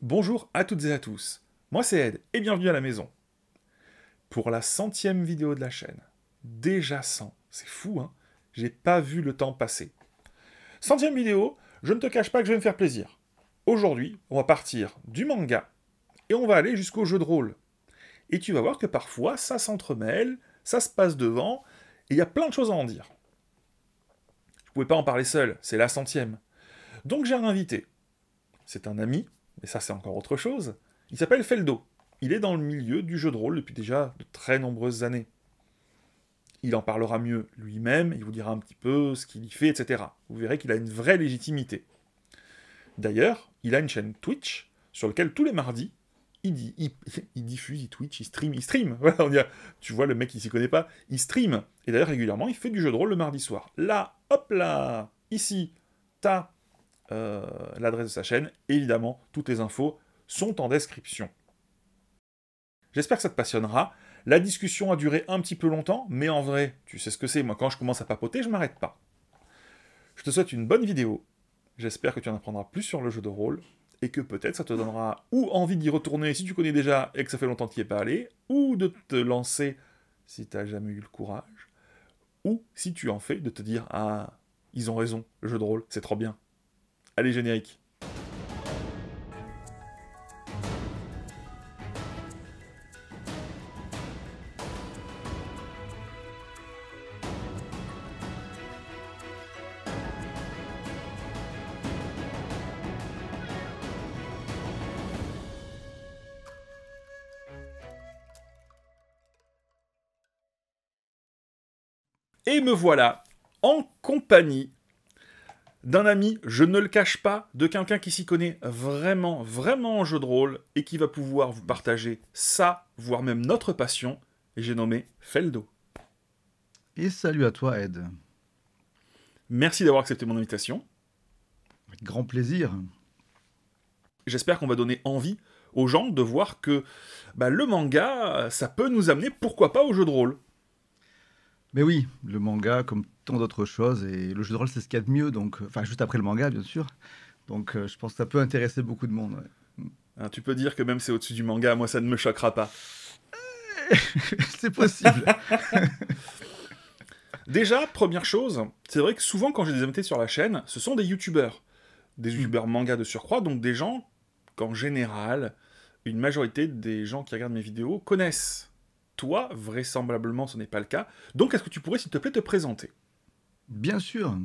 Bonjour à toutes et à tous, moi c'est Ed et bienvenue à la maison. Pour la 100e vidéo de la chaîne, déjà 100, c'est fou hein, j'ai pas vu le temps passer. 100e vidéo, je ne te cache pas que je vais me faire plaisir. Aujourd'hui, on va partir du manga et on va aller jusqu'au jeu de rôle. Et tu vas voir que parfois ça s'entremêle, ça se passe devant, et il y a plein de choses à en dire. Je pouvais pas en parler seul, c'est la 100e. Donc j'ai un invité. C'est un ami, mais ça c'est encore autre chose. Il s'appelle Feldo. Il est dans le milieu du jeu de rôle depuis déjà de très nombreuses années. Il en parlera mieux lui-même, il vous dira un petit peu ce qu'il y fait, etc. Vous verrez qu'il a une vraie légitimité. D'ailleurs, il a une chaîne Twitch sur laquelle tous les mardis, il diffuse, il Twitch, il stream. Voilà, tu vois, le mec qui s'y connaît pas, il stream. Et d'ailleurs, régulièrement, il fait du jeu de rôle le mardi soir. Là, hop là, ici, t'as l'adresse de sa chaîne. Et évidemment, toutes les infos sont en description. J'espère que ça te passionnera. La discussion a duré un petit peu longtemps, mais en vrai, tu sais ce que c'est, moi quand je commence à papoter, je m'arrête pas. Je te souhaite une bonne vidéo. J'espère que tu en apprendras plus sur le jeu de rôle, et que peut-être ça te donnera ou envie d'y retourner si tu connais déjà et que ça fait longtemps que tu n'y es pas allé, ou de te lancer si tu n'as jamais eu le courage, ou si tu en fais de te dire « Ah, ils ont raison, le jeu de rôle, c'est trop bien. » Allez, générique. Et me voilà en compagnie d'un ami, je ne le cache pas, de quelqu'un qui s'y connaît vraiment, vraiment en jeu de rôle et qui va pouvoir vous partager ça, voire même notre passion, et j'ai nommé Feldo. Et salut à toi, Ed. Merci d'avoir accepté mon invitation. Avec grand plaisir. J'espère qu'on va donner envie aux gens de voir que le manga, ça peut nous amener, pourquoi pas, au jeu de rôle. Mais oui, le manga, comme tant d'autres choses, et le jeu de rôle, c'est ce qu'il y a de mieux, donc, enfin, juste après le manga, bien sûr. Donc, je pense que ça peut intéresser beaucoup de monde. Ouais. Hein, tu peux dire que même c'est au-dessus du manga, moi ça ne me choquera pas. C'est possible. Déjà, première chose, c'est vrai que souvent quand j'ai des invités sur la chaîne, ce sont des youtubeurs. Des youtubeurs manga de surcroît, donc des gens qu'en général, une majorité des gens qui regardent mes vidéos connaissent. Toi, vraisemblablement, ce n'est pas le cas. Donc, est-ce que tu pourrais, s'il te plaît, te présenter? Bien sûr.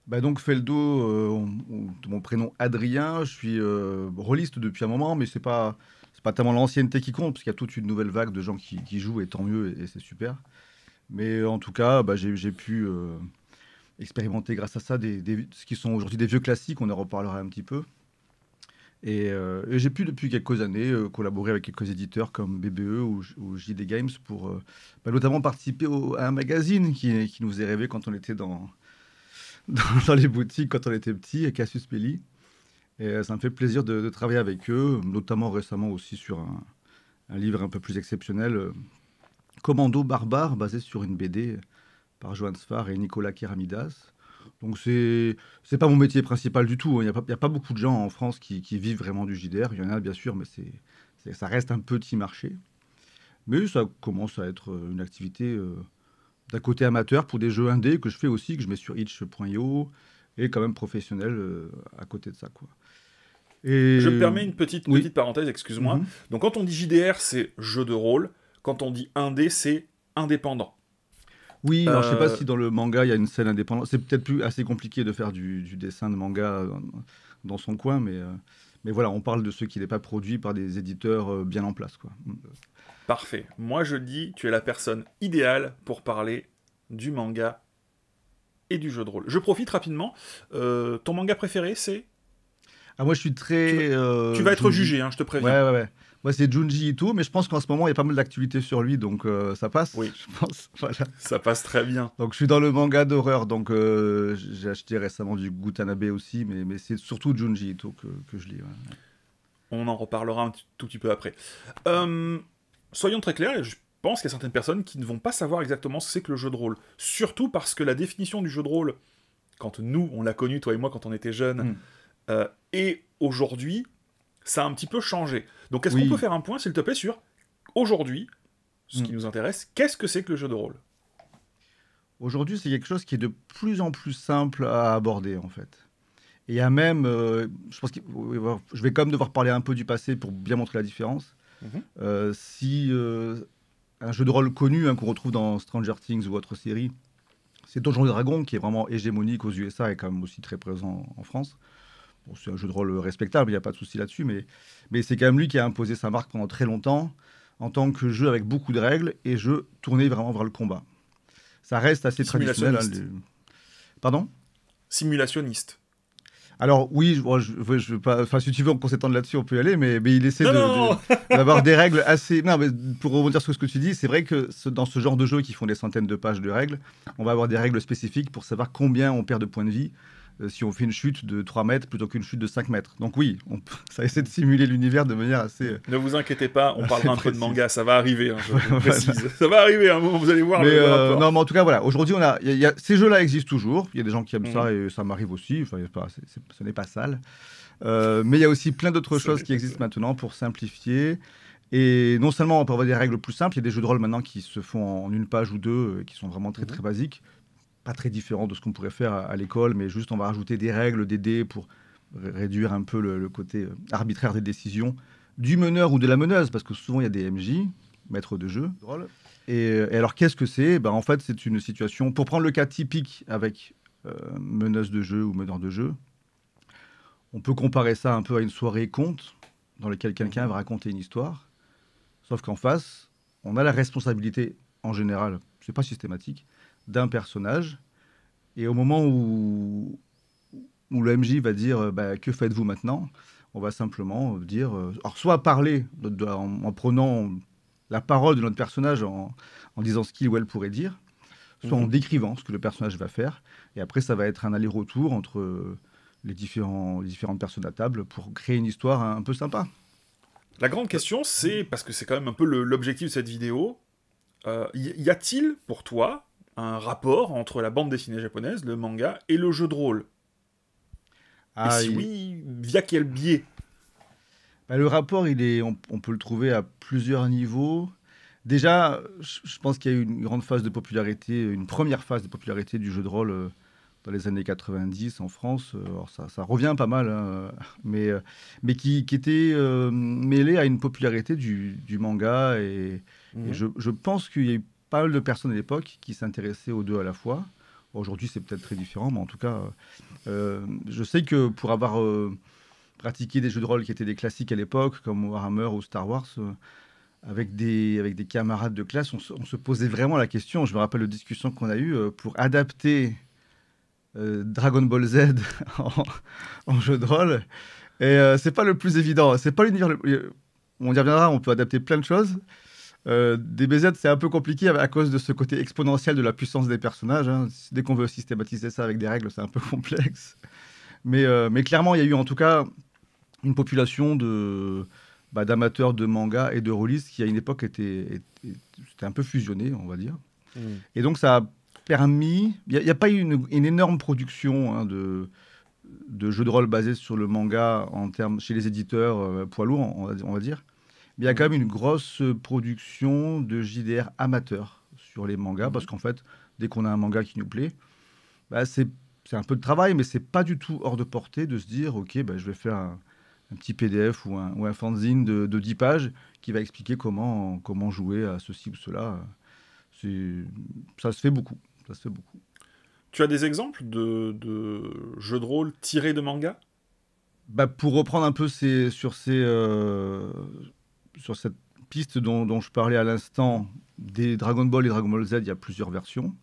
Bah donc, Feldo, de mon prénom Adrien, je suis rôliste depuis un moment, mais c'est pas tellement l'ancienneté qui compte, parce qu'il y a toute une nouvelle vague de gens qui jouent, et tant mieux, et c'est super. Mais en tout cas, bah, j'ai pu expérimenter grâce à ça ce qui sont aujourd'hui des vieux classiques, on en reparlera un petit peu. Et j'ai pu depuis quelques années collaborer avec quelques éditeurs comme BBE ou JD Games pour notamment participer à un magazine qui nous faisait rêver quand on était dans les boutiques, quand on était petit, et Cassius Belli. Et ça me fait plaisir de travailler avec eux, notamment récemment aussi sur un livre un peu plus exceptionnel, Commando Barbare, basé sur une BD par Johan Sfar et Nicolas Keramidas. Donc c'est pas mon métier principal du tout, hein. Il y a pas beaucoup de gens en France qui vivent vraiment du JDR. Il y en a bien sûr, mais ça reste un petit marché. Mais ça commence à être une activité d'un côté amateur pour des jeux indés que je fais aussi, que je mets sur itch.io, et quand même professionnel à côté de ça, quoi. Je Et me permets une petite oui. parenthèse, excuse-moi. Mhm. Donc, quand on dit JDR, c'est jeu de rôle. Quand on dit indé, c'est indépendant. Oui, alors je sais pas Euh, si dans le manga il y a une scène indépendante. C'est peut-être plus assez compliqué de faire du dessin de manga dans son coin, mais voilà, on parle de ceux qui n'est pas produit par des éditeurs bien en place, quoi. Parfait. Moi, je dis, tu es la personne idéale pour parler du manga et du jeu de rôle. Je profite rapidement. Ton manga préféré, c'est... Ah, moi je suis Tu vas, très tu vas être Junji. jugé, hein, je te préviens. Ouais, ouais, ouais. Moi c'est Junji Ito, mais je pense qu'en ce moment il y a pas mal d'activités sur lui, donc ça passe, Oui, je pense. Voilà. ça passe très bien. Donc je suis dans le manga d'horreur, donc j'ai acheté récemment du Gutanabe aussi, mais c'est surtout Junji Ito que je lis. Ouais. On en reparlera un tout petit peu après. Soyons très clairs, je pense qu'il y a certaines personnes qui ne vont pas savoir exactement ce que c'est que le jeu de rôle. Surtout parce que la définition du jeu de rôle, quand nous, on l'a connu, toi et moi, quand on était jeunes, Mm. et aujourd'hui, ça a un petit peu changé. Donc est-ce qu'on peut Oui. faire un point, s'il te plaît, sur aujourd'hui, ce qui Mm. nous intéresse, qu'est-ce que c'est que le jeu de rôle? Aujourd'hui, c'est quelque chose qui est de plus en plus simple à aborder, en fait. Et il y a même, je pense que je vais quand même devoir parler un peu du passé pour bien montrer la différence. Mhm. Si un jeu de rôle connu, hein, qu'on retrouve dans Stranger Things ou autre série, c'est Donjons et Dragons, qui est vraiment hégémonique aux USA et quand même aussi très présent en France. Bon, c'est un jeu de rôle respectable, il n'y a pas de souci là-dessus, mais c'est quand même lui qui a imposé sa marque pendant très longtemps en tant que jeu avec beaucoup de règles et jeu tourné vraiment vers le combat. Ça reste assez traditionnel, hein, Simulationniste. Pardon? Simulationniste. Alors oui, je veux pas. Enfin, si tu veux qu'on s'étende là-dessus, on peut y aller, mais il essaie Non, non. d'avoir des règles assez. Non, mais pour rebondir sur ce que tu dis, c'est vrai que dans ce genre de jeux qui font des centaines de pages de règles, on va avoir des règles spécifiques pour savoir combien on perd de points de vie si on fait une chute de 3 mètres plutôt qu'une chute de 5 mètres. Donc oui, ça essaie de simuler l'univers de manière assez. Ne vous inquiétez pas, on parlera un peu de précise. manga, ça va arriver, hein, je Voilà. précise. Ça va arriver, un moment, vous allez voir Mais le rapport. non, mais en tout cas, voilà. Aujourd'hui, ces jeux-là existent toujours. Il y a des gens qui aiment Mhm. ça et ça m'arrive aussi. Enfin, ce n'est pas sale. Mais il y a aussi plein d'autres Ça choses n'est qui pas existent ça. maintenant pour simplifier. Et non seulement on peut avoir des règles plus simples, il y a des jeux de rôle maintenant qui se font en une page ou deux, qui sont vraiment très Mhm. très basiques. Pas très différents de ce qu'on pourrait faire à l'école, mais juste on va rajouter des règles, des dés pour réduire un peu le côté arbitraire des décisions du meneur ou de la meneuse, parce que souvent il y a des MJ, maîtres de jeu. Et alors qu'est-ce que c'est? Ben, en fait, c'est une situation, pour prendre le cas typique avec meneuse de jeu ou meneur de jeu, on peut comparer ça un peu à une soirée conte, dans laquelle quelqu'un Mhm. va raconter une histoire, sauf qu'en face, on a la responsabilité, en général, c'est pas systématique, d'un personnage, et au moment où le MJ va dire bah, que faites-vous maintenant, on va simplement dire, alors soit parler en prenant la parole de notre personnage en disant ce qu'il ou elle pourrait dire, soit en Mhm. décrivant ce que le personnage va faire, et après ça va être un aller-retour entre les différentes personnes à table pour créer une histoire un peu sympa. La grande question, c'est, parce que c'est quand même un peu l'objectif de cette vidéo, y a-t-il, pour toi, un rapport entre la bande dessinée japonaise, le manga, et le jeu de rôle? Et Ah, si oui, via quel biais? bah, le rapport, on peut le trouver à plusieurs niveaux. Déjà, je pense qu'il y a eu une grande phase de popularité, une première phase de popularité du jeu de rôle dans les années 90 en France. Alors ça revient pas mal, hein, mais qui était mêlé à une popularité du manga. Et Mhm. je pense qu'il y a eu pas mal de personnes à l'époque qui s'intéressaient aux deux à la fois. Aujourd'hui, c'est peut-être très différent, mais en tout cas, je sais que pour avoir pratiqué des jeux de rôle qui étaient des classiques à l'époque, comme Warhammer ou Star Wars, avec des camarades de classe, on se posait vraiment la question. Je me rappelle de discussions qu'on a eues pour adapter Dragon Ball Z en, en jeu de rôle. Et c'est pas le plus évident. C'est pas l'univers. On y reviendra, on peut adapter plein de choses. DBZ, c'est un peu compliqué à cause de ce côté exponentiel de la puissance des personnages, hein. Dès qu'on veut systématiser ça avec des règles, c'est un peu complexe. Mais clairement, il y a eu en tout cas une population d'amateurs de manga et de rôlistes qui, à une époque, c'était un peu fusionné, on va dire. Mhm. Et donc, ça a permis. Il n'y a pas eu une énorme production, hein, de jeux de rôle basés sur le manga chez les éditeurs poids lourds, on va dire. Mais il y a quand Mhm. même une grosse production de JDR amateurs sur les mangas, parce Mhm. qu'en fait, dès qu'on a un manga qui nous plaît, bah, c'est un peu de travail, mais c'est pas du tout hors de portée de se dire, ok, bah, je vais faire un petit PDF ou un fanzine de 10 pages qui va expliquer comment jouer à ceci ou cela. C'est, ça se fait beaucoup. Ça se fait beaucoup. Tu as des exemples de jeux de rôle tirés de manga? Bah, pour reprendre un peu sur cette piste dont je parlais à l'instant, des Dragon Ball et Dragon Ball Z, il y a plusieurs versions,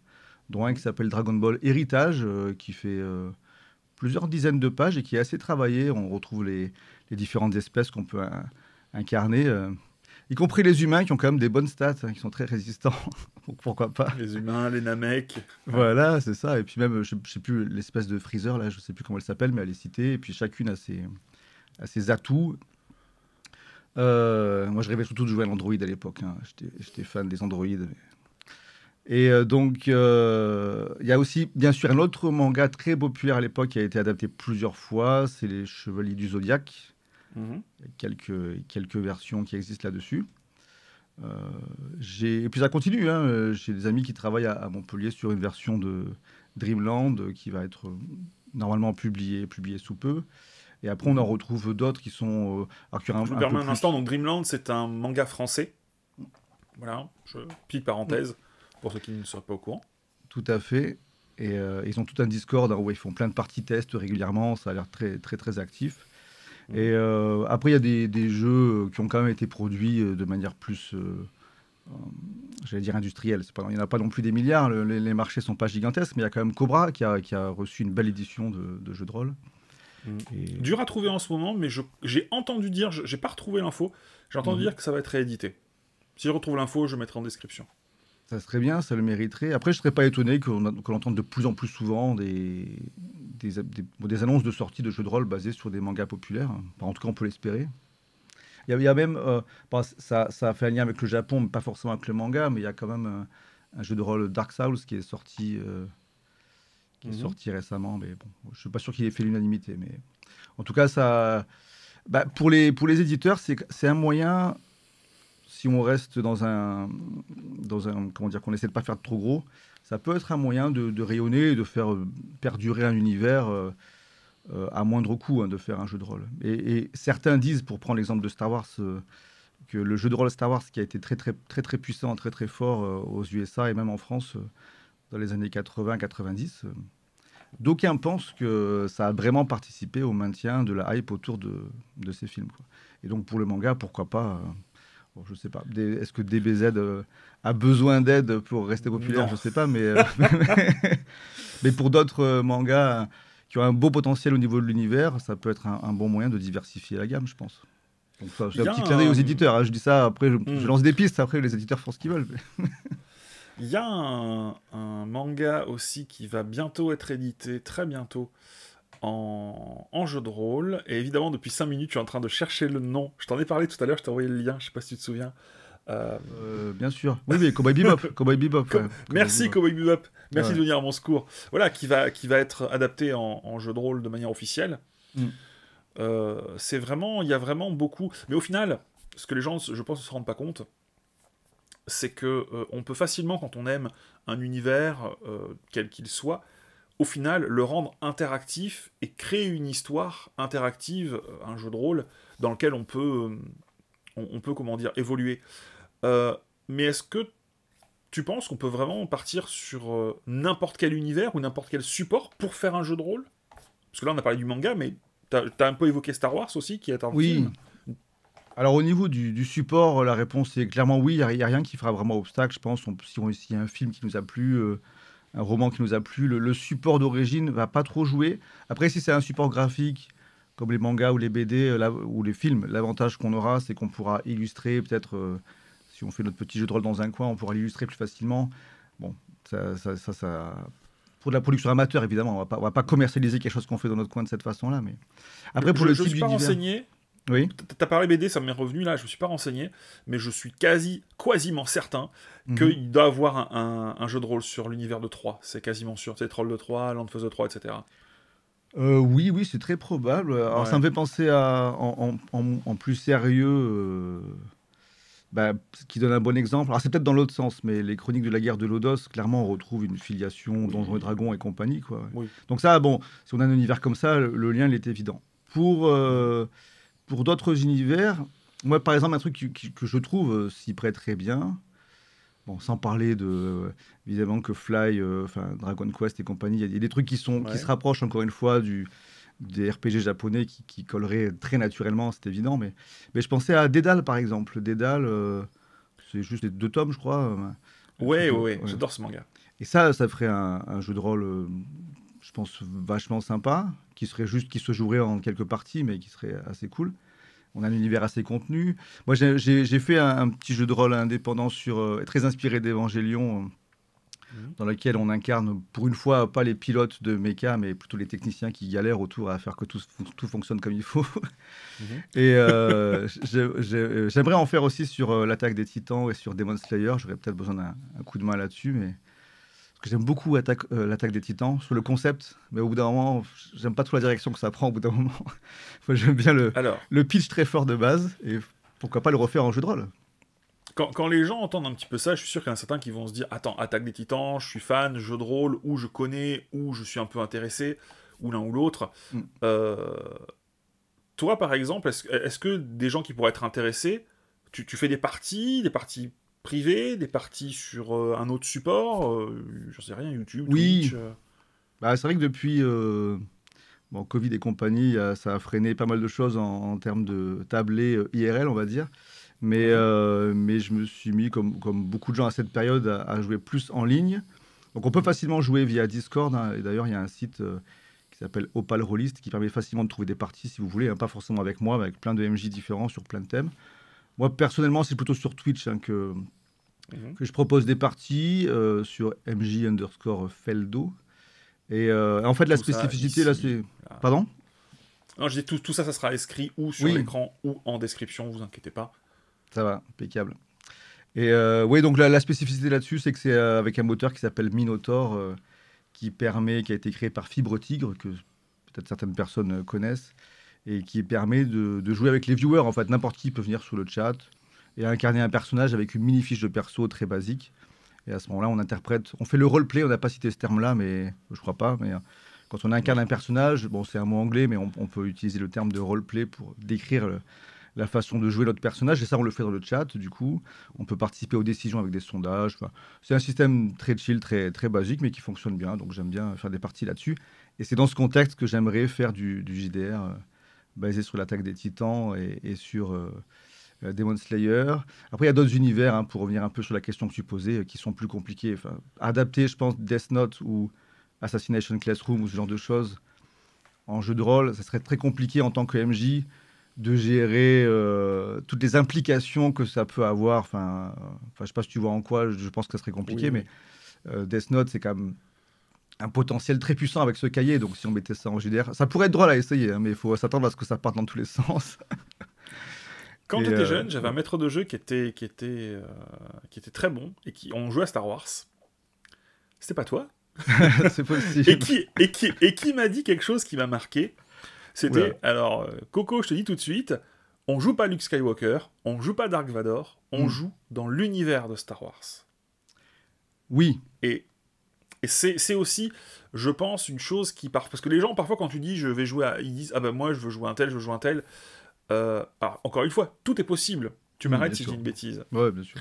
dont un qui Mhm. s'appelle Dragon Ball Héritage, qui fait plusieurs dizaines de pages et qui est assez travaillé. On retrouve les différentes espèces qu'on peut incarner, y compris les humains qui ont quand même des bonnes stats, hein, qui sont très résistants. Donc pourquoi pas. Les humains, les Namek. Ouais. Voilà, c'est ça. Et puis même, je sais plus, l'espèce de Freezer, là, je sais plus comment elle s'appelle, mais elle est citée. Et puis chacune a ses atouts. Moi, je rêvais surtout de jouer à l'Android à l'époque, hein. J'étais fan des Android. Et donc, il y a aussi, bien sûr, un autre manga très populaire à l'époque qui a été adapté plusieurs fois, c'est Les Chevaliers du Zodiaque, Mhm. Il y a quelques versions qui existent là-dessus. Et puis ça continue, hein. J'ai des amis qui travaillent à Montpellier sur une version de Dreamland qui va être normalement publiée sous peu. Et après, on en Mhm. retrouve d'autres qui sont alors qui ont Je me un peu permets un instant, plus. donc Dreamland, c'est un manga français. Voilà, petite parenthèse, pour ceux qui ne seraient pas au courant. Tout à fait. Et ils ont tout un Discord, hein, où ils font plein de parties tests régulièrement. Ça a l'air très, très, très actif. Et Mhm. après, il y a des jeux qui ont quand même été produits de manière plus, j'allais dire industrielle. Il n'y en a pas non plus des milliards. Les marchés sont pas gigantesques, mais il y a quand même Cobra qui a reçu une belle édition de jeu de rôle. Mhm. Et Dur à trouver en ce moment, mais j'ai entendu dire, j'ai pas retrouvé l'info, j'ai entendu mhm. dire que ça va être réédité. Si je retrouve l'info, je mettrai en description. Ça serait bien, ça le mériterait. Après, je ne serais pas étonné qu'on entende de plus en plus souvent des annonces de sortie de jeux de rôle basés sur des mangas populaires. Enfin, en tout cas, on peut l'espérer. Il y a même, bon, ça a fait un lien avec le Japon, mais pas forcément avec le manga, mais il y a quand même un jeu de rôle Dark Souls qui est Mhm. sorti récemment. Mais bon, je ne suis pas sûr qu'il ait fait l'unanimité. Mais en tout cas, pour les éditeurs, c'est un moyen, si on reste comment dire, qu'on essaie de pas faire de trop gros, ça peut être un moyen de rayonner et de faire perdurer un univers à moindre coût, hein, de faire un jeu de rôle. Et certains disent, pour prendre l'exemple de Star Wars, que le jeu de rôle Star Wars, qui a été très très très très puissant, très très fort aux USA et même en France dans les années 80-90, d'aucuns pensent que ça a vraiment participé au maintien de la hype autour de ces films, quoi. Et donc pour le manga, pourquoi pas bon, je sais pas. Est-ce que DBZ a besoin d'aide pour rester populaire? Non. Je sais pas, mais, mais pour d'autres mangas qui ont un beau potentiel au niveau de l'univers, ça peut être un bon moyen de diversifier la gamme, je pense. Donc ça, c'est Il un y a petit clin d'œil aux un... éditeurs, hein. Je dis ça, après, je Hmm. lance des pistes, après, les éditeurs font ce qu'ils veulent. Il y a un manga aussi qui va bientôt être édité, très bientôt, en jeu de rôle. Et évidemment, depuis 5 minutes, tu es en train de chercher le nom. Je t'en ai parlé tout à l'heure, je t'ai envoyé le lien, je sais pas si tu te souviens. Euh, Bien sûr. Oui, oui, Cowboy Bebop. Cowboy Bebop, ouais. Cowboy Merci Bebop. Cowboy Bebop, merci Ouais. de venir à mon secours. Voilà, qui va être adapté en jeu de rôle de manière officielle. Mm. C'est vraiment, il y a vraiment beaucoup. Mais au final, ce que les gens, je pense, ne se rendent pas compte, c'est que on peut facilement, quand on aime un univers, quel qu'il soit, au final, le rendre interactif et créer une histoire interactive, un jeu de rôle, dans lequel on peut comment dire, évoluer. Euh, mais est-ce que tu penses qu'on peut vraiment partir sur n'importe quel univers ou n'importe quel support pour faire un jeu de rôle? Parce que là, on a parlé du manga, mais t'as un peu évoqué Star Wars aussi, qui est un Oui. film. Alors au niveau du support, la réponse est clairement oui. Il y a rien qui fera vraiment obstacle, je pense. S'il y a un film qui nous a plu, un roman qui nous a plu, le support d'origine va pas trop jouer. Après, si c'est un support graphique, comme les mangas ou les BD ou les films, l'avantage qu'on aura, c'est qu'on pourra illustrer, peut-être, si on fait notre petit jeu de rôle dans un coin, on pourra l'illustrer plus facilement. Bon, pour de la production amateur, évidemment, on va pas commercialiser quelque chose qu'on fait dans notre coin de cette façon-là. Mais après, pour le Je type suis pas d'univers, renseigné. oui. T'as parlé BD, ça m'est revenu là, je me suis pas renseigné, mais je suis quasiment certain Mhm. qu'il doit avoir un jeu de rôle sur l'univers de 3. C'est quasiment sûr. C'est Troll de 3, Land of the 3, etc. Oui, oui, c'est très probable. Alors, ça Ouais. me fait penser en plus sérieux, ce qui donne un bon exemple. Alors, c'est peut-être dans l'autre sens, mais les Chroniques de la guerre de Lodos, clairement, on retrouve une filiation Donjons et Oui. Dragons et compagnie, quoi. Ouais. Oui. Donc ça, bon, si on a un univers comme ça, le lien, il est évident. Pour, Mhm. euh, pour d'autres univers, moi, par exemple, un truc que je trouve s'y prête très bien, bon, sans parler évidemment que Fly, enfin Dragon Quest et compagnie, il y a des trucs qui se Ouais. rapprochent encore une fois des RPG japonais qui colleraient très naturellement, c'est évident. Mais je pensais à Dédale, par exemple. Dédale, c'est juste les 2 tomes, je crois. Un Ouais, truc, ouais, ouais, ouais. j'adore ce manga. Et ça ferait un jeu de rôle, je pense, vachement sympa, qui se jouerait en quelques parties, mais qui serait assez cool. On a un univers assez contenu. Moi, j'ai fait un petit jeu de rôle indépendant très inspiré d'Evangelion, Mhm. dans lequel on incarne, pour une fois, pas les pilotes de méca, mais plutôt les techniciens qui galèrent autour à faire que tout fonctionne comme il faut. Mhm. Et j'aimerais en faire aussi sur l'Attaque des Titans et sur Demon Slayer. J'aurais peut-être besoin d'un coup de main là-dessus, mais parce que j'aime beaucoup l'Attaque des Titans sur le concept, mais au bout d'un moment, j'aime pas trop la direction que ça prend au bout d'un moment. Moi, j'aime bien Alors, le pitch très fort de base, et pourquoi pas le refaire en jeu de rôle. quand les gens entendent un petit peu ça, je suis sûr qu'il y en a certains qui vont se dire attends, Attaque des Titans, je suis fan, jeu de rôle, ou je connais, ou je suis un peu intéressé, ou l'un ou l'autre. Mm. Toi, par exemple, est-ce que des gens qui pourraient être intéressés, tu fais des parties privées, des parties sur un autre support, j'en sais rien, YouTube, Oui, Twitch bah, c'est vrai que depuis bon, Covid et compagnie, ça a freiné pas mal de choses en termes de tablé IRL, on va dire. Mhm. Mais je me suis mis, comme beaucoup de gens à cette période, à jouer plus en ligne. Donc on peut facilement jouer via Discord, hein. Et d'ailleurs, il y a un site qui s'appelle Opal Rollist qui permet facilement de trouver des parties si vous voulez, hein, pas forcément avec moi, mais avec plein de MJ différents sur plein de thèmes. Moi, personnellement, c'est plutôt sur Twitch, hein, Mhm. que je propose des parties sur MJ_Feldo. En fait, la Tout ça spécificité, là, ici. c'est... Là. Pardon? Non, je dis tout ça, ça sera inscrit ou sur Oui, l'écran ou en description, vous inquiétez pas. ça va, impeccable. Oui, donc la spécificité là-dessus, c'est que c'est avec un moteur qui s'appelle Minotaur, qui a été créé par Fibre Tigre, que peut-être certaines personnes connaissent, et qui permet de jouer avec les viewers. En fait, n'importe qui peut venir sur le chat et incarner un personnage avec une mini fiche de perso très basique. Et à ce moment-là, on fait le roleplay. On n'a pas cité ce terme-là, mais je crois pas. Mais quand on incarne un personnage, bon, c'est un mot anglais, mais on peut utiliser le terme de roleplay pour décrire la façon de jouer notre personnage. Et ça, on le fait dans le chat. Du coup, on peut participer aux décisions avec des sondages. Enfin, c'est un système très chill, très, très basique, mais qui fonctionne bien. Donc, j'aime bien faire des parties là-dessus. Et c'est dans ce contexte que j'aimerais faire du JDR basé sur l'Attaque des Titans et sur Demon Slayer. Après, il y a d'autres univers, hein, pour revenir un peu sur la question que tu posais, qui sont plus compliqués. Enfin, adapter, je pense, Death Note ou Assassination Classroom ou ce genre de choses en jeu de rôle, ça serait très compliqué en tant que MJ de gérer toutes les implications que ça peut avoir. Je sais pas si tu vois en quoi, je pense que ça serait Oui, compliqué, mais oui. Death Note, c'est quand même un potentiel très puissant avec ce cahier. Donc, si on mettait ça en JDR, ça pourrait être drôle à essayer, hein, mais il faut s'attendre à ce que ça parte dans tous les sens. Quand Et j'étais jeune, j'avais un ouais. maître de jeu qui était très bon et qui on jouait à Star Wars. C'était pas toi. C'est possible. Et qui m'a dit quelque chose qui m'a marqué. Oula. C'était alors Coco, je te dis tout de suite, on joue pas Luke Skywalker, on joue pas Dark Vador, on Hmm. joue dans l'univers de Star Wars. Oui, Et, et c'est aussi, je pense, une chose qui part. Parce que les gens, parfois, quand tu dis je vais jouer à. Ils disent ah ben moi je veux jouer un tel, je veux jouer un tel. Alors, encore une fois, tout est possible. Tu m'arrêtes bien si je dis sûr. une bêtise. Ouais, bien sûr.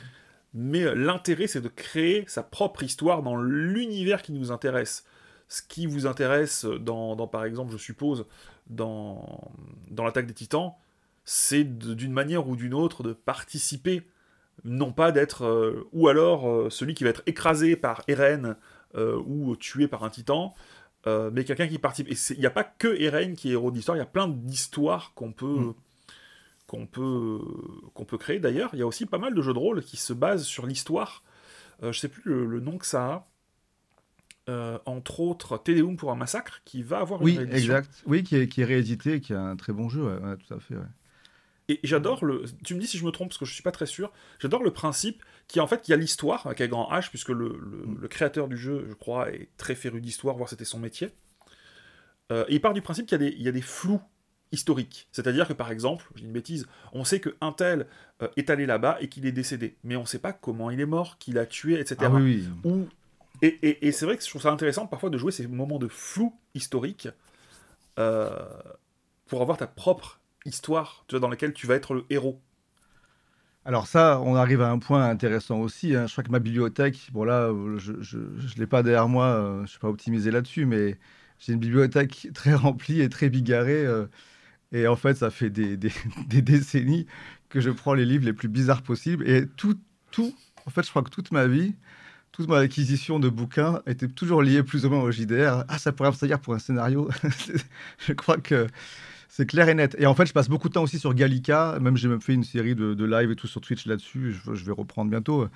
Mais l'intérêt, c'est de créer sa propre histoire dans l'univers qui nous intéresse. Ce qui vous intéresse par exemple, je suppose, dans l'Attaque des Titans, c'est d'une manière ou d'une autre de participer, non pas d'être, ou alors celui qui va être écrasé par Eren ou tué par un titan, mais quelqu'un qui participe. Et il n'y a pas que Eren qui est héros d'histoire, il y a plein d'histoires Hmm. qu'on peut, qu'on peut créer. D'ailleurs, il y a aussi pas mal de jeux de rôle qui se basent sur l'histoire. Je sais plus le nom que ça a. Entre autres, Téléum pour un massacre, qui va avoir une Oui, réédition. exact. Oui, qui est réédité, qui a un très bon jeu. Ouais, ouais, tout à fait. Ouais. Et j'adore le. Tu me dis si je me trompe, parce que je suis pas très sûr. J'adore le principe qui, en fait, qui a l'histoire, avec un grand H, puisque Hmm. le créateur du jeu, je crois, est très féru d'histoire, voire c'était son métier. Et il part du principe qu'il y a des flous historiques. C'est-à-dire que, par exemple, je dis une bêtise, on sait qu'un tel est allé là-bas et qu'il est décédé. Mais on ne sait pas comment il est mort, qui l'a tué, Ah oui, etc. oui. Ou... et c'est vrai que je trouve ça intéressant parfois de jouer ces moments de flou historique euh, pour avoir ta propre histoire, tu vois, dans laquelle tu vas être le héros. Alors ça, on arrive à un point intéressant aussi, hein. Je crois que ma bibliothèque, bon là, je l'ai pas derrière moi, je suis pas optimisé là-dessus, mais j'ai une bibliothèque très remplie et très bigarrée. Et en fait, ça fait des décennies que je prends les livres les plus bizarres possibles. Et en fait, je crois que toute ma vie, toute mon acquisition de bouquins était toujours liée plus ou moins au JDR. Ah, ça pourrait me servir pour un scénario. Je crois que c'est clair et net. Et en fait, je passe beaucoup de temps aussi sur Gallica. Même, j'ai même fait une série de live et tout sur Twitch là-dessus. Je vais reprendre bientôt.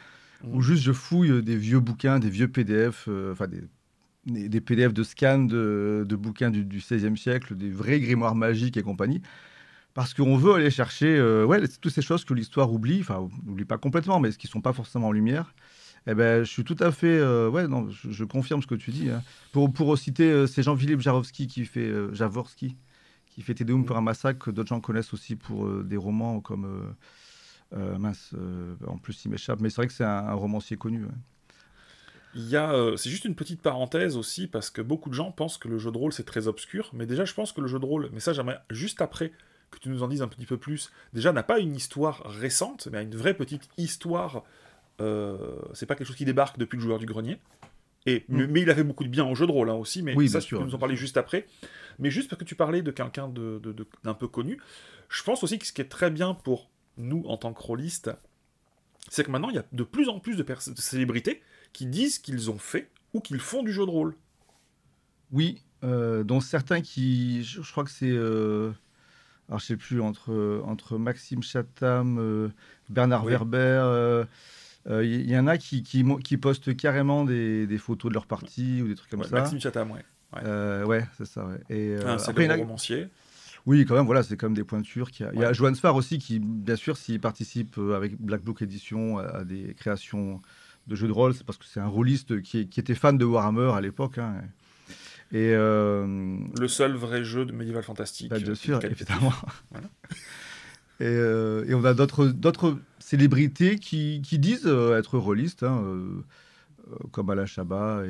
Où Mhm. juste je fouille des vieux bouquins, des vieux PDF, enfin des PDF de scans de bouquins du XVIe siècle, des vrais grimoires magiques et compagnie. Parce qu'on veut aller chercher ouais, toutes ces choses que l'histoire oublie, enfin, n'oublie pas complètement, mais qui ne sont pas forcément en lumière. Eh ben, je suis tout à fait. Ouais, non, je confirme ce que tu dis, hein. Pour citer, c'est Jean-Philippe Javorski, qui fait Te Deum Mm. pour un massacre, que d'autres gens connaissent aussi pour des romans comme. Mince, en plus, il m'échappe, mais c'est vrai que c'est un romancier connu, ouais. C'est juste une petite parenthèse aussi, parce que beaucoup de gens pensent que le jeu de rôle c'est très obscur, mais déjà je pense que le jeu de rôle, mais ça j'aimerais juste après que tu nous en dises un petit peu plus, déjà n'a pas une histoire récente, mais a une vraie petite histoire, c'est pas quelque chose qui débarque depuis le joueur du grenier, Mm. mais il a fait beaucoup de bien au jeu de rôle hein, aussi, mais Oui, ça bien si tu peux sûr, nous en bien parler sûr. juste après, mais juste parce que tu parlais de quelqu'un d'un peu connu, je pense aussi que ce qui est très bien pour nous en tant que rôlistes, c'est que maintenant, il y a de plus en plus de célébrités qui disent qu'ils ont fait ou qu'ils font du jeu de rôle. Oui, dont certains qui. Je crois que c'est. Alors, je sais plus, entre Maxime Chatham, Bernard Oui, Werber. Il y en a qui postent carrément des photos de leur partie ou des trucs comme ouais, ça. Maxime Chatham, ouais. Ouais. Ouais, c'est ça, ouais. Et Un après, il y célèbre en a. romancier. Oui, quand même, voilà, c'est comme des pointures. Il y Ouais. a Johan Sfar aussi qui, bien sûr, s'il participe avec Black Book Edition à des créations de jeux de rôle, c'est parce que c'est un rôliste qui était fan de Warhammer à l'époque, hein. Et Le seul vrai jeu de médiéval fantastique bien qui était sûr, évidemment. qualitatif. Voilà. Et on a d'autres célébrités qui disent être rôlistes, hein, comme Alain Chabat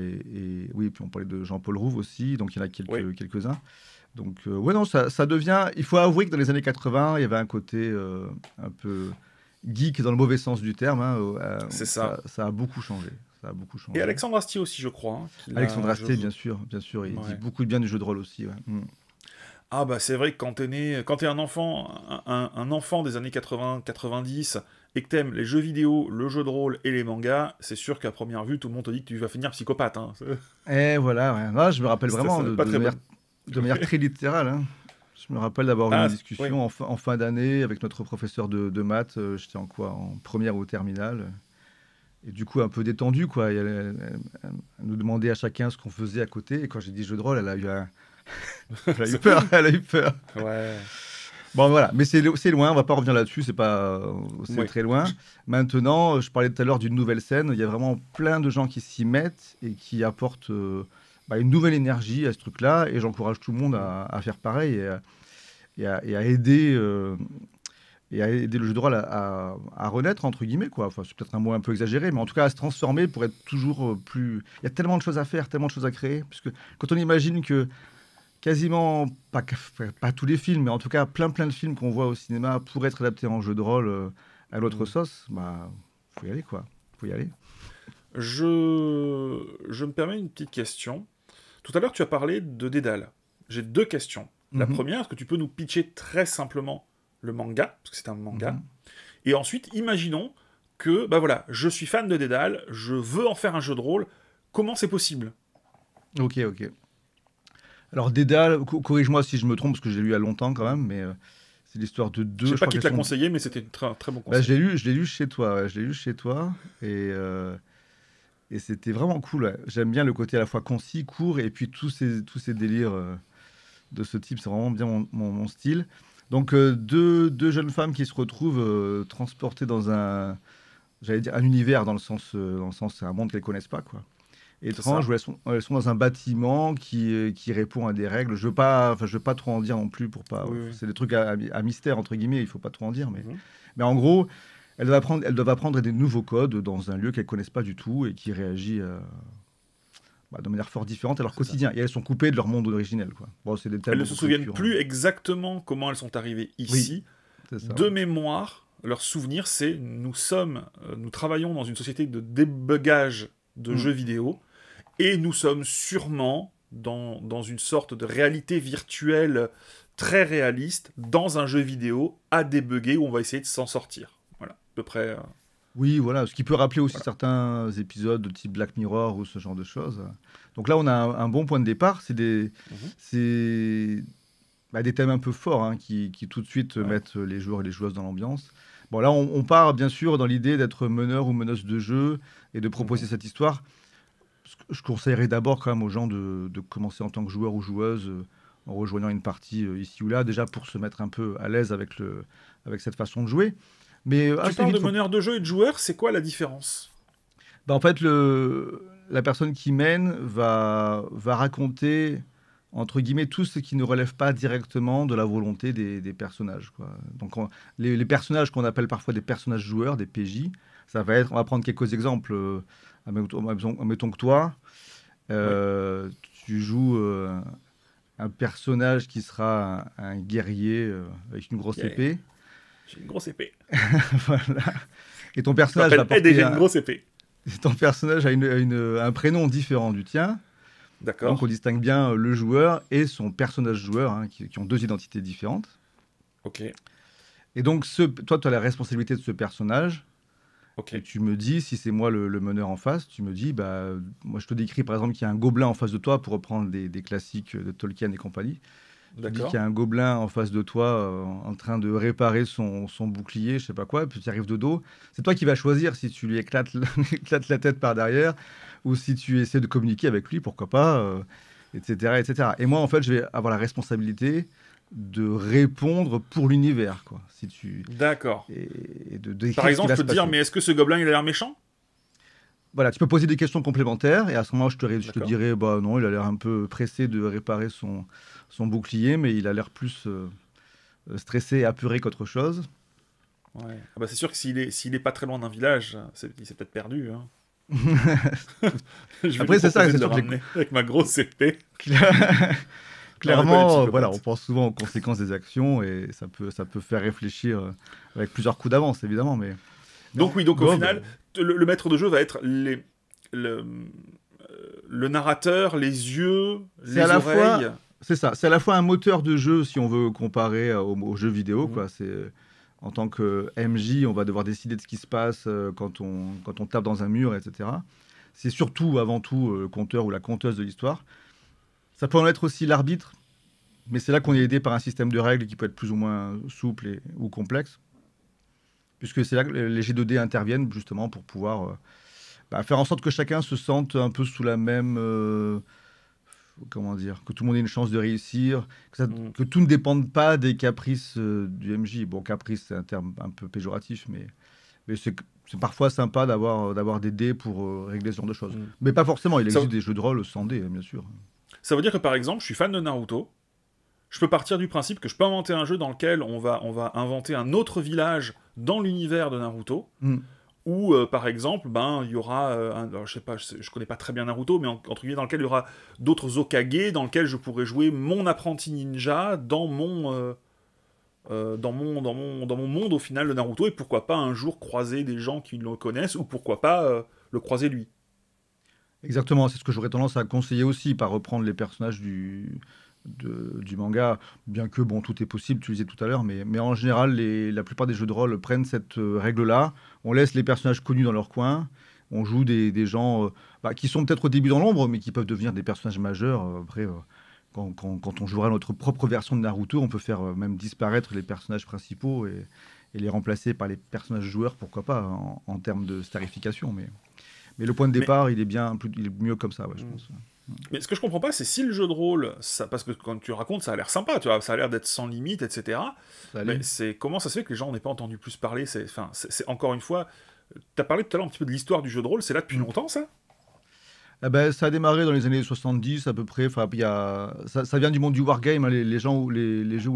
oui, puis on parlait de Jean-Paul Rouve aussi, donc il y en a Oui. quelques-uns. Donc ouais, non, ça devient. Il faut avouer que dans les années 80, il y avait un côté un peu geek dans le mauvais sens du terme, hein, C'est ça. ça a beaucoup changé. Ça a beaucoup Et changé. Alexandre Astier aussi, je crois. Hein, Alexandre Astier, bien sûr, il dit Ouais. beaucoup de bien du jeu de rôle aussi, ouais. Mm. Ah bah c'est vrai que quand t'es un enfant, un enfant des années 80-90, et que t'aimes les jeux vidéo, le jeu de rôle et les mangas, c'est sûr qu'à première vue, tout le monde te dit que tu vas finir psychopathe. Hein. Et voilà, ouais. Là, je me rappelle vraiment Ça va pas très bonne. de manière très littérale, hein. Je me rappelle d'avoir eu une Oui. discussion en fin d'année avec notre professeur de maths. J'étais en quoi? En première ou terminale. Et du coup, un peu détendu, quoi. Et elle nous demandait à chacun ce qu'on faisait à côté. Et quand j'ai dit jeu de rôle, elle a eu elle a eu peur. Elle a eu peur. Ouais. Bon, voilà. Mais c'est loin. On va pas revenir là-dessus. C'est Oui. très loin. Maintenant, je parlais tout à l'heure d'une nouvelle scène. Il y a vraiment plein de gens qui s'y mettent et qui apportent une nouvelle énergie à ce truc-là. Et j'encourage tout le monde à faire pareil et à aider. Et à aider le jeu de rôle à renaître, entre guillemets, quoi. Enfin, c'est peut-être un mot un peu exagéré, mais en tout cas à se transformer pour être toujours plus. Il y a tellement de choses à faire, tellement de choses à créer. Parce que quand on imagine que quasiment, pas tous les films, mais en tout cas plein de films qu'on voit au cinéma pourraient être adaptés en jeu de rôle à l'autre Mm. sauce, faut y aller, quoi. Faut y aller. Je me permets une petite question. Tout à l'heure, tu as parlé de Dédale. J'ai deux questions. La Mhm, première, est-ce que tu peux nous pitcher très simplement le manga, parce que c'est un manga. mhm. Et ensuite, imaginons que, bah voilà, je suis fan de Dédale, je veux en faire un jeu de rôle. Comment c'est possible? Ok, ok. Alors, Dédale, corrige-moi si je me trompe, parce que j'ai lu il y a longtemps quand même, mais c'est l'histoire de Je deux, sais je pas crois qui qu'elles te l'a sont. conseillé, mais c'était un très bon Bah, conseil. je l'ai lu chez toi, ouais, je l'ai lu chez toi, et c'était vraiment cool, ouais. J'aime bien le côté à la fois concis, court, et puis tous ces délires de ce type, c'est vraiment bien mon style. Donc, deux jeunes femmes qui se retrouvent transportées dans j'allais dire un univers dans le sens c'est un monde qu'elles connaissent pas, quoi. C'est Étrange, ça. où elles sont dans un bâtiment qui répond à des règles. Je veux pas trop en dire non plus pour pas. Oui, oui. C'est des trucs à mystère entre guillemets. Il faut pas trop en dire, Mhm. mais en gros, elles doivent apprendre des nouveaux codes dans un lieu qu'elles connaissent pas du tout et qui réagit de manière fort différente à leur C'est ça. quotidien. Et elles sont coupées de leur monde originel, quoi. Bon, c'est des thèmes Elles ne beaucoup se plus souviennent récurrents. plus exactement comment elles sont arrivées Oui, ici. c'est ça. De mémoire, leur souvenir, c'est nous travaillons dans une société de débugage de Mm. jeux vidéo, et nous sommes sûrement dans une sorte de réalité virtuelle très réaliste, dans un jeu vidéo à débugger, où on va essayer de s'en sortir. Voilà, à peu près. Oui, voilà, ce qui peut rappeler aussi Voilà. certains épisodes de type Black Mirror ou ce genre de choses. Donc là, on a un bon point de départ. Mhm. C'est des thèmes un peu forts, hein, qui tout de suite Ouais. mettent les joueurs et les joueuses dans l'ambiance. Bon, là, on part bien sûr dans l'idée d'être meneur ou meneuse de jeu et de proposer Mhm. cette histoire. Je conseillerais d'abord quand même aux gens de commencer en tant que joueur ou joueuse en rejoignant une partie ici ou là, déjà pour se mettre un peu à l'aise avec cette façon de jouer. Mais Tu assez parles vite, de meneur de jeu et de joueur, c'est quoi la différence? Bah, en fait, la personne qui mène va raconter, entre guillemets, tout ce qui ne relève pas directement de la volonté des personnages, quoi. Donc, les personnages qu'on appelle parfois des personnages joueurs, des PJ, ça va être, on va prendre quelques exemples. Admettons que toi, Oui, tu joues un personnage qui sera un guerrier avec une grosse yeah. épée. J'ai une grosse épée. Voilà. Et ton Je personnage va m'appelle Ed et porter j'ai une grosse épée. ton personnage a un prénom différent du tien. Donc on D'accord. distingue bien le joueur et son personnage joueur, hein, qui ont deux identités différentes. Ok. Et donc toi, tu as la responsabilité de ce personnage. Ok. Et tu me dis, si c'est moi le meneur en face, tu me dis, bah, moi je te décris par exemple qu'il y a un gobelin en face de toi, pour reprendre des classiques de Tolkien et compagnie. Tu dis qu'il y D'accord. a un gobelin en face de toi en train de réparer son bouclier, je sais pas quoi, puis tu arrives de dos. C'est toi qui vas choisir si tu lui éclates, éclates la tête par derrière ou si tu essaies de communiquer avec lui, pourquoi pas, etc., etc. Et moi, en fait, je vais avoir la responsabilité de répondre pour l'univers, quoi. Si tu D'accord. et de Par décrire ce qui exemple, va je se peux te dire, passer. mais est-ce que ce gobelin, il a l'air méchant? Voilà, tu peux poser des questions complémentaires et à ce moment-là, je te D'accord. dirais, bah non, il a l'air un peu pressé de réparer son bouclier, mais il a l'air plus stressé et apeuré qu'autre chose. Ouais. Ah bah c'est sûr que s'il est pas très loin d'un village, il s'est peut-être perdu, hein. Je vais lui Après, c'est ça, proposer c'est de le sûr que ramener avec ma grosse épée. Non, on n'est pas des clairement, voilà, on psychopathes. pense souvent aux conséquences des actions et ça peut faire réfléchir avec plusieurs coups d'avance, évidemment, mais Donc oui, donc au bon, ben, final, le maître de jeu va être le, le narrateur, les yeux, c'est à les la fois, oreilles. c'est ça, c'est à la fois un moteur de jeu si on veut comparer aux jeux vidéo, Mhm. quoi. En tant que MJ, on va devoir décider de ce qui se passe quand on tape dans un mur, etc. C'est surtout, avant tout, le conteur ou la conteuse de l'histoire. Ça peut en être aussi l'arbitre, mais c'est là qu'on est Mhm. aidé par un système de règles qui peut être plus ou moins souple ou complexe, puisque c'est là que les G2D interviennent justement pour pouvoir faire en sorte que chacun se sente un peu sous la même, comment dire, que tout le monde ait une chance de réussir, Mhm. que tout ne dépende pas des caprices du MJ. Bon, caprice, c'est un terme un peu péjoratif, mais c'est parfois sympa d'avoir des dés pour régler ce genre de choses. Mhm. Mais pas forcément, il Ça, existe des jeux de rôle sans dés, bien sûr. ça veut dire que par exemple, je suis fan de Naruto. Je peux partir du principe que je peux inventer un jeu dans lequel on va inventer un autre village dans l'univers de Naruto. Hmm. Où, par exemple, ben, il y aura, alors, je sais pas, je connais pas très bien Naruto, mais entre guillemets, dans lequel il y aura d'autres Hokage, dans lequel je pourrais jouer mon apprenti ninja dans mon monde au final de Naruto, et pourquoi pas un jour croiser des gens qui le connaissent, ou pourquoi pas le croiser lui. Exactement, c'est ce que j'aurais tendance à conseiller aussi, pas reprendre les personnages du manga, bien que bon, tout est possible, tu le disais tout à l'heure, mais en général, la plupart des jeux de rôle prennent cette règle-là. On laisse les personnages connus dans leur coin, on joue des gens qui sont peut-être au début dans l'ombre, mais qui peuvent devenir des personnages majeurs. Après, quand on jouera notre propre version de Naruto, on peut faire même disparaître les personnages principaux et les remplacer par les personnages joueurs, pourquoi pas, en termes de starification. Mais le point de Mais, départ, il est mieux comme ça, ouais, je hmm. pense. mais ce que je comprends pas, c'est si le jeu de rôle, parce que quand tu racontes, ça a l'air sympa, tu vois, ça a l'air d'être sans limite, etc. Ça Mais allait. c'est comment ça se fait que les gens n'aient pas entendu plus parler. Enfin, encore une fois, t'as parlé tout à l'heure un petit peu de l'histoire du jeu de rôle, c'est là depuis Mm. longtemps ça? Ah ben, ça a démarré dans les années 70 à peu près. Enfin, ça vient du monde du wargame, hein, les jeux où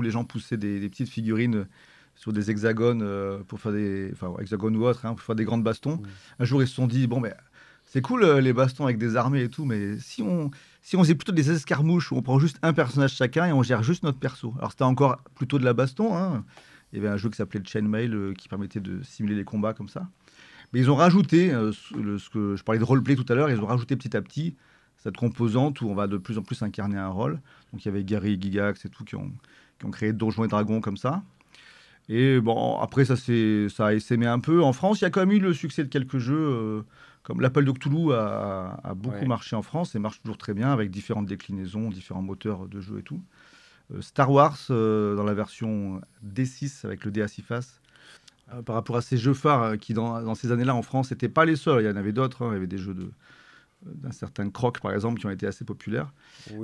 les gens poussaient des petites figurines sur des hexagones pour faire enfin, hexagones ou autres, hein, pour faire des grandes bastons. Mm. Un jour, ils se sont dit, bon, ben, c'est cool les bastons avec des armées et tout, mais si on faisait plutôt des escarmouches où on prend juste un personnage chacun et on gère juste notre perso. Alors, c'était encore plutôt de la baston, hein. Il y avait un jeu qui s'appelait Chainmail qui permettait de simuler les combats comme ça. Mais ils ont rajouté, ce que je parlais de roleplay tout à l'heure, ils ont rajouté petit à petit cette composante où on va de plus en plus incarner un rôle. Donc il y avait Gary et Gigax et tout qui ont créé Donjons et Dragons comme ça. Et bon, après ça a essaimé un peu. En France, il y a quand même eu le succès de quelques jeux, comme l'Appel de Cthulhu a beaucoup Ouais. marché en France et marche toujours très bien avec différentes déclinaisons, différents moteurs de jeu et tout. Star Wars, dans la version D6 avec le dé à 6 faces, par rapport à ces jeux phares qui, dans ces années-là, en France, n'étaient pas les seuls. Il y en avait d'autres, hein. Il y avait des jeux d'un certain Croc, par exemple, qui ont été assez populaires.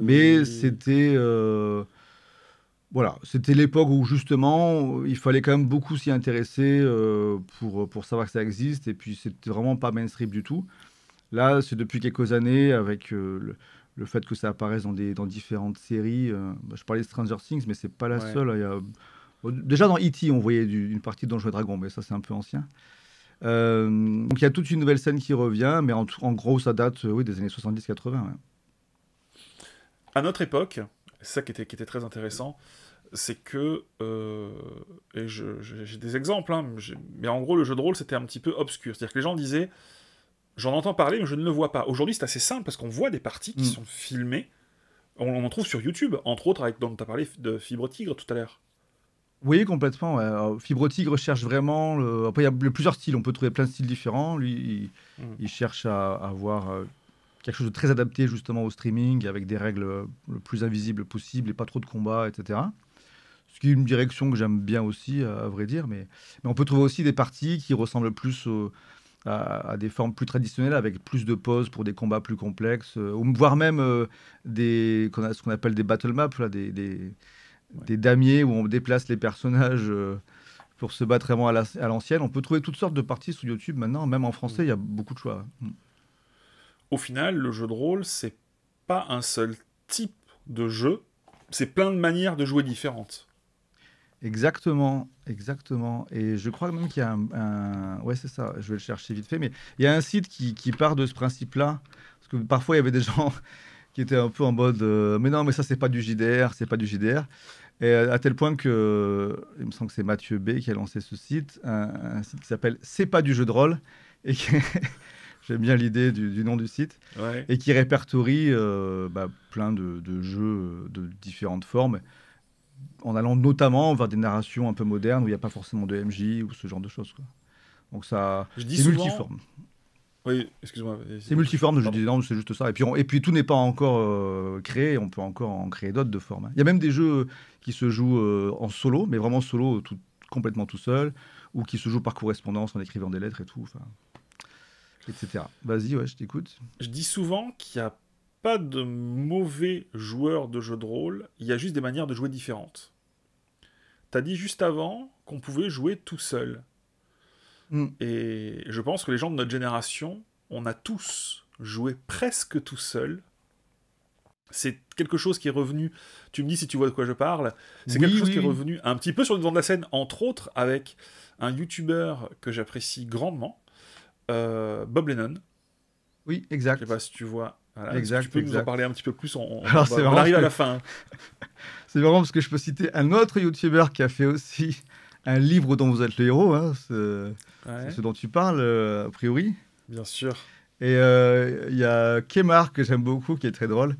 Mais Oui. c'était l'époque où, justement, il fallait quand même beaucoup s'y intéresser pour savoir que ça existe. Et puis, c'était vraiment pas mainstream du tout. Là, c'est depuis quelques années, avec le fait que ça apparaisse dans différentes séries. Bah, je parlais de Stranger Things, mais c'est pas la Ouais. seule. Bon, déjà dans E.T., on voyait une partie de Donjons et Dragons, mais ça, c'est un peu ancien. Donc il y a toute une nouvelle scène qui revient, mais en gros, ça date oui, des années 70-80. Ouais. À notre époque, c'est ça qui était très intéressant, c'est que, et j'ai des exemples, hein, mais en gros, le jeu de rôle, c'était un petit peu obscur. C'est-à-dire que les gens disaient, j'en entends parler, mais je ne le vois pas. Aujourd'hui, c'est assez simple, parce qu'on voit des parties qui Mm. sont filmées, on en trouve sur YouTube, entre autres, dont tu as parlé de Fibre Tigre tout à l'heure. Oui, complètement. Ouais. Alors, Fibre Tigre cherche vraiment. Après, il y a plusieurs styles. On peut trouver plein de styles différents. Lui, Mm. il cherche à avoir quelque chose de très adapté justement au streaming, avec des règles le plus invisibles possible et pas trop de combats, etc. Ce qui est une direction que j'aime bien aussi, à vrai dire. Mais on peut trouver aussi des parties qui ressemblent plus à des formes plus traditionnelles, avec plus de pauses pour des combats plus complexes, ou voire même ce qu'on appelle des battle maps, là, Ouais. des damiers où on déplace les personnages pour se battre vraiment à l'ancienne. On peut trouver toutes sortes de parties sur YouTube maintenant, même en Mm. français, il y a beaucoup de choix. Mm. Au final, le jeu de rôle, c'est pas un seul type de jeu, c'est plein de manières de jouer différentes. Exactement, exactement. Et je crois même qu'il y a ouais, c'est ça, je vais le chercher vite fait, mais il y a un site qui part de ce principe-là. Parce que parfois, il y avait des gens qui étaient un peu en mode mais non, mais ça, c'est pas du JDR, c'est pas du JDR. Et à tel point que, il me semble que c'est Mathieu B qui a lancé ce site, un site qui s'appelle C'est pas du jeu de rôle. Et j'aime bien l'idée du nom du site. Ouais. Et qui répertorie bah, plein de jeux de différentes formes, en allant notamment vers des narrations un peu modernes où il n'y a pas forcément de MJ ou ce genre de choses, quoi. Donc ça, Je dis c'est souvent... multiforme. Oui, excuse-moi. C'est multiforme, je Pardon. dis non, c'est juste ça. Et puis tout n'est pas encore créé, on peut encore en créer d'autres de formes. Il y a même des jeux qui se jouent en solo, mais vraiment solo, complètement tout seul, ou qui se jouent par correspondance en écrivant des lettres et tout, enfin, etc. Vas-y, ouais, je t'écoute. Je dis souvent qu'il n'y a pas de mauvais joueurs de jeux de rôle, il y a juste des manières de jouer différentes. T'as dit juste avant qu'on pouvait jouer tout seul. Mm. Et je pense que les gens de notre génération, on a tous joué presque tout seul. C'est quelque chose qui est revenu, tu me dis si tu vois de quoi je parle, c'est quelque Oui, chose oui, qui est oui. revenu un petit peu sur le devant de la scène, entre autres avec un YouTuber que j'apprécie grandement, Bob Lennon. Oui, Je sais exact. pas si tu vois. Voilà. Est-ce que tu Exact, peux nous en exact. parler un petit peu plus Alors c'est on marrant parce arrive à que la fin. c'est marrant parce que je peux citer un autre YouTuber qui a fait aussi un livre dont vous êtes le héros, hein, c'est Ouais, ce dont tu parles, a priori. bien sûr. Et il y a Kemar, que j'aime beaucoup, qui est très drôle,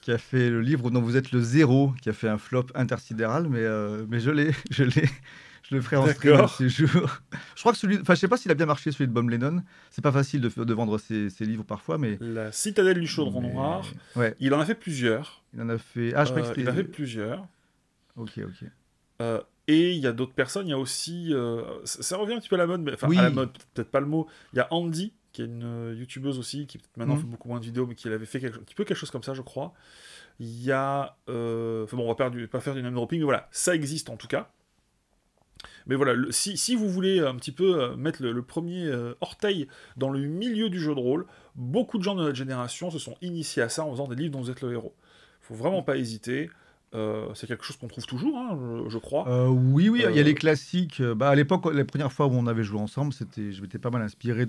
qui a fait le livre dont vous êtes le zéro, qui a fait un flop intersidéral, mais je le ferai en stream un de D'accord. ces jours. Je crois que enfin, je sais pas s'il a bien marché celui de Bob Lennon. C'est pas facile de vendre ses livres parfois, La citadelle du chaudron noir, mais ouais, il en a fait plusieurs. il en a fait. Ah, je croyais que Il en a fait c'était. plusieurs. Ok, ok. Euh, et il y a d'autres personnes, il y a aussi... ça revient un petit peu à la mode, mais, enfin à la Oui. mode, peut-être pas le mot. Il y a Andy, qui est une youtubeuse aussi, qui peut-être maintenant Hmm. fait beaucoup moins de vidéos, mais qui avait fait un petit peu quelque chose comme ça, je crois. Il y a... Enfin bon, on va pas faire du name dropping, mais voilà, ça existe en tout cas. Mais voilà, si vous voulez un petit peu mettre le premier orteil dans le milieu du jeu de rôle, beaucoup de gens de notre génération se sont initiés à ça en faisant des livres dont vous êtes le héros. Faut vraiment pas hésiter. C'est quelque chose qu'on trouve toujours, hein, je crois. Oui, oui, il y a les Euh, classiques. Bah, à l'époque, les premières fois où on avait joué ensemble, je m'étais pas mal inspiré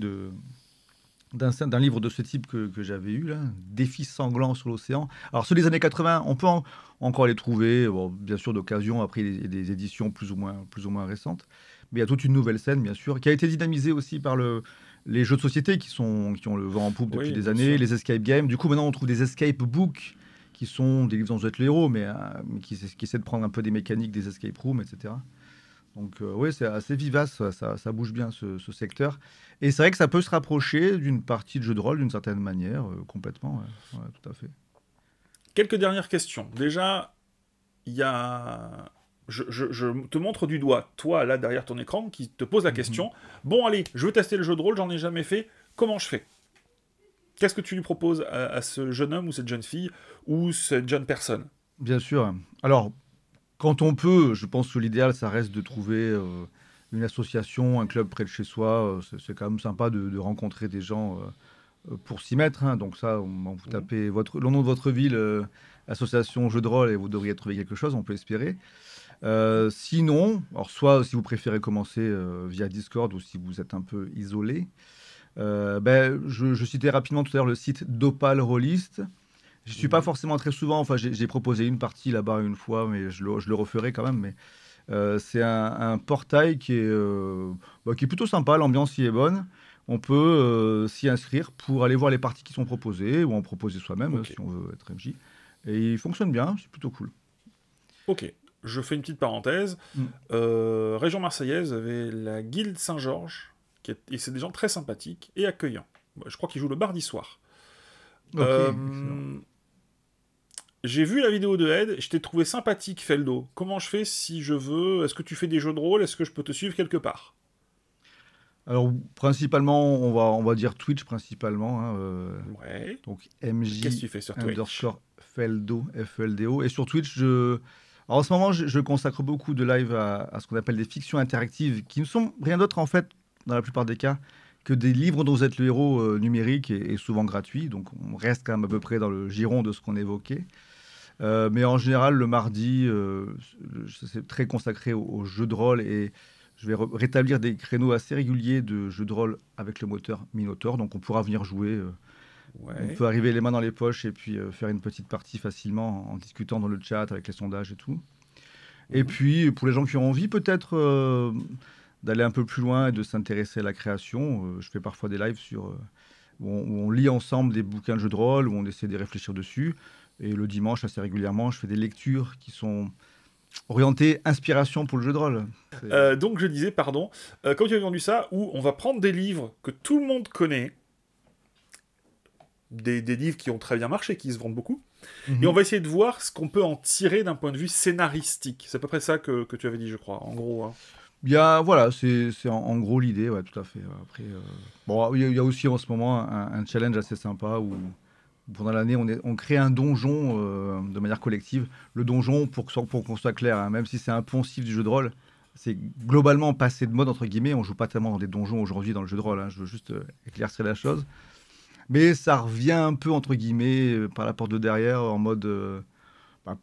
d'un livre de ce type que j'avais eu, là, Défi sanglant sur l'océan. Alors, ceux des années 80, on peut encore les trouver, bon, bien sûr, d'occasion. Après, il y a des éditions plus ou moins récentes. Mais il y a toute une nouvelle scène, bien sûr, qui a été dynamisée aussi par les jeux de société qui ont le vent en poupe depuis oui, des bien années, sûr. les escape games. Du coup, maintenant, on trouve des escape books qui sont des livres dont vous êtes le héros, mais qui essaient de prendre un peu des mécaniques des escape rooms, etc. Donc oui, c'est assez vivace, ça bouge bien ce secteur. Et c'est vrai que ça peut se rapprocher d'une partie de jeu de rôle d'une certaine manière, complètement, ouais. Ouais, tout à fait. Quelques dernières questions. Déjà, il y a... je te montre du doigt, toi, là, derrière ton écran, qui te pose la Mhm. question. Bon, allez, je veux tester le jeu de rôle, j'en ai jamais fait. Comment je fais? Qu'est-ce que tu lui proposes à ce jeune homme ou cette jeune fille ou cette jeune personne? Bien sûr. Alors, quand on peut, je pense que l'idéal, ça reste de trouver une association, un club près de chez soi. C'est quand même sympa de rencontrer des gens pour s'y mettre, hein. Donc ça, vous tapez le nom de votre ville, association jeu de rôle, et vous devriez trouver quelque chose, on peut espérer. Sinon, alors soit si vous préférez commencer via Discord ou si vous êtes un peu isolé, je citais rapidement tout à l'heure le site d'Opal Rollist. Je suis pas forcément très souvent, enfin j'ai proposé une partie là-bas une fois, mais je le referai quand même. Mais c'est un portail qui est plutôt sympa, l'ambiance y est bonne. On peut s'y inscrire pour aller voir les parties qui sont proposées, ou en proposer soi-même Ok. si on veut être MJ. Et il fonctionne bien, c'est plutôt cool. Ok, je fais une petite parenthèse. Mm. Région marseillaise avait la Guilde Saint-Georges, et c'est des gens très sympathiques et accueillants. Je crois qu'ils jouent le mardi soir. Ok, excellent. Euh, J'ai vu la vidéo de Ed, je t'ai trouvé sympathique, Feldo. Comment je fais si je veux? Est-ce que tu fais des jeux de rôle? Est-ce que je peux te suivre quelque part? Alors, principalement, on va dire Twitch principalement, hein, Ouais. donc Qu'est-ce que MJ tu fais sur Twitch? underscore Feldo, FELDO. Et sur Twitch, alors, en ce moment, je consacre beaucoup de live à ce qu'on appelle des fictions interactives, qui ne sont rien d'autre, en fait, dans la plupart des cas, que des livres dont vous êtes le héros numérique et souvent gratuit. Donc, on reste quand même à peu près dans le giron de ce qu'on évoquait. Mais en général, le mardi, c'est très consacré aux jeux de rôle, et je vais rétablir des créneaux assez réguliers de jeux de rôle avec le moteur Minotaur. Donc, on pourra venir jouer. On Ouais. peut arriver les mains dans les poches et puis faire une petite partie facilement en discutant dans le chat avec les sondages et tout. Et Mhm. puis, pour les gens qui ont envie peut-être d'aller un peu plus loin et de s'intéresser à la création, je fais parfois des lives où on lit ensemble des bouquins de jeux de rôle, où on essaie de réfléchir dessus. Et le dimanche, assez régulièrement, je fais des lectures qui sont orientées inspiration pour le jeu de rôle. Donc je disais, pardon, comme tu avais vendu ça, où on va prendre des livres que tout le monde connaît, des livres qui ont très bien marché, qui se vendent beaucoup, et on Mhm. va essayer de voir ce qu'on peut en tirer d'un point de vue scénaristique. C'est à peu près ça que tu avais dit, je crois, en gros. Hein. Voilà, c'est en gros l'idée, ouais, tout à fait. Après, bon, il y a aussi en ce moment un challenge assez sympa où pendant l'année, on crée un donjon de manière collective. Le donjon, pour qu'on soit clair, hein, même si c'est un poncif du jeu de rôle, c'est globalement passé de mode, entre guillemets. On joue pas tellement dans des donjons aujourd'hui dans le jeu de rôle, hein. Je veux juste éclaircir la chose. Mais ça revient un peu, entre guillemets, par la porte de derrière, en mode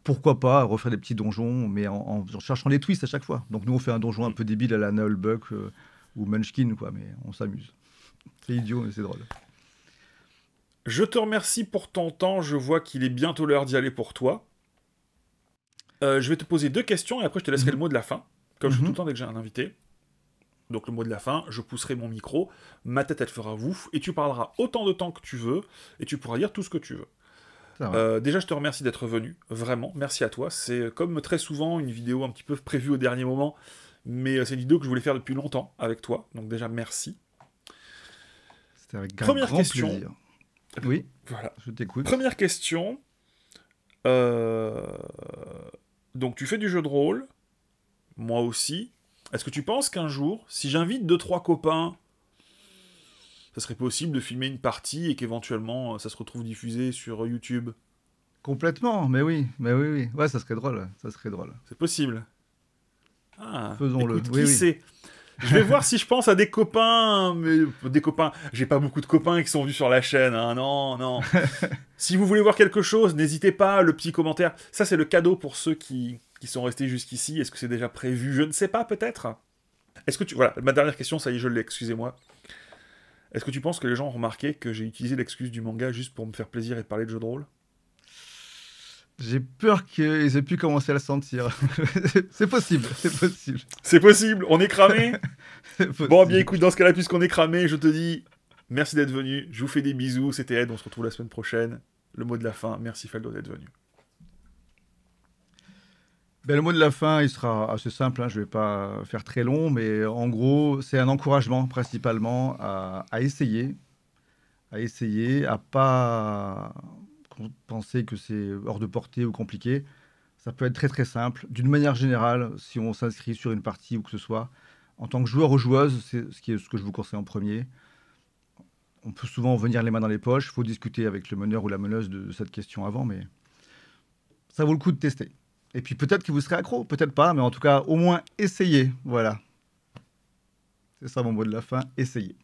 pourquoi pas refaire des petits donjons, mais en cherchant les twists à chaque fois. Donc nous, on fait un donjon un peu débile à la Nullbuck ou Munchkin, quoi, mais on s'amuse. C'est idiot, mais c'est drôle. Je te remercie pour ton temps, je vois qu'il est bientôt l'heure d'y aller pour toi. Je vais te poser deux questions et après je te laisserai le Mhm. mot de la fin, comme je fais tout le Mhm. temps dès que j'ai un invité. Donc le mot de la fin, je pousserai mon micro, ma tête elle fera ouf, et tu parleras autant de temps que tu veux, et tu pourras dire tout ce que tu veux. Ça va. Déjà, je te remercie d'être venu, vraiment, merci à toi. C'est comme très souvent une vidéo un petit peu prévue au dernier moment, mais c'est une vidéo que je voulais faire depuis longtemps avec toi, donc déjà merci. C'était avec un Première grand question, plaisir. Oui, voilà. je t'écoute. Première question, euh, donc tu fais du jeu de rôle, moi aussi. Est-ce que tu penses qu'un jour, si j'invite deux trois copains, ça serait possible de filmer une partie et qu'éventuellement ça se retrouve diffusé sur YouTube? Complètement, mais oui, oui. Ouais, ça serait drôle, ça serait drôle. C'est possible. Ah, Faisons-le, écoute, oui, qui oui. sait? Je vais voir si je pense à des copains, mais des copains. J'ai pas beaucoup de copains qui sont venus sur la chaîne, hein. Non, non. Si vous voulez voir quelque chose, n'hésitez pas, le petit commentaire. Ça, c'est le cadeau pour ceux qui sont restés jusqu'ici. Est-ce que c'est déjà prévu? Je ne sais pas, peut-être. Est-ce que tu. Voilà, ma dernière question, ça y est, je l'ai, excusez-moi. Est-ce que tu penses que les gens ont remarqué que j'ai utilisé l'excuse du manga juste pour me faire plaisir et parler de jeux de rôle? J'ai peur qu'ils aient pu commencer à le sentir. C'est possible, c'est possible. C'est possible, on est cramé. C'est Bon, bien possible. écoute, dans ce cas-là, puisqu'on est cramé, je te dis merci d'être venu. Je vous fais des bisous. C'était Ed, on se retrouve la semaine prochaine. Le mot de la fin, merci Faldo d'être venu. Ben, le mot de la fin, il sera assez simple, hein, je ne vais pas faire très long, mais en gros, c'est un encouragement principalement à essayer, à pas penser que c'est hors de portée ou compliqué. Ça peut être très très simple. D'une manière générale, si on s'inscrit sur une partie ou que ce soit, en tant que joueur ou joueuse, c'est ce que je vous conseille en premier. On peut souvent venir les mains dans les poches, il faut discuter avec le meneur ou la meneuse de cette question avant, mais ça vaut le coup de tester. Et puis peut-être que vous serez accro, peut-être pas, mais en tout cas, au moins essayez. Voilà. C'est ça mon mot de la fin, essayez.